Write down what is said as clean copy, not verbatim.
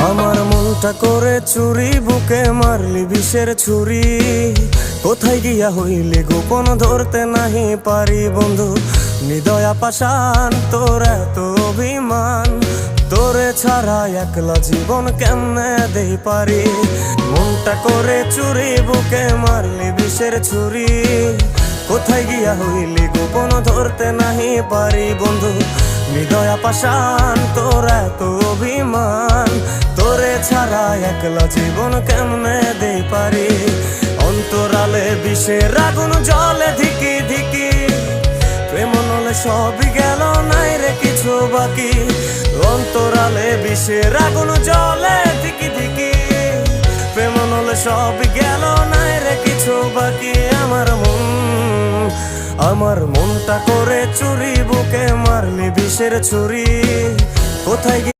আমার মনটা করে চুরি, বুকে মারলি বিষের ছুরি। কোথায় গিয়া হইলি গোপন ধরতে নাহি পারি বন্ধু। হৃদয়া পাষাণ তোর এত অভিমান, তোরে ছাড়া একলা জীবন কেমনে দেই পারি। মনটা করে চুরি, বুকে মারলি বিষের ছুরি। কোথায় গিয়া হইলি গোপন ধরতে নাহি পারি বন্ধু। হৃদয়া পাষাণ তোর এত অভিমান, তোরে ছাড়া একলা জীবন কেমনে দেই পারি। অন্তরালে বিষের আগুন জ্বলে ধিকি ধিকি, প্রেম নলে সবই গেল নাই রে কিছু বাকি। অন্তরালে বিষের আগুন জ্বলে ধিকি ধিকি, প্রেম নলে সবই গেল নাই রে কিছু বাকি। আমার মনটা করে চুরি, বুকে মারলি বিষের ছুরি। কোথায় গিয়ে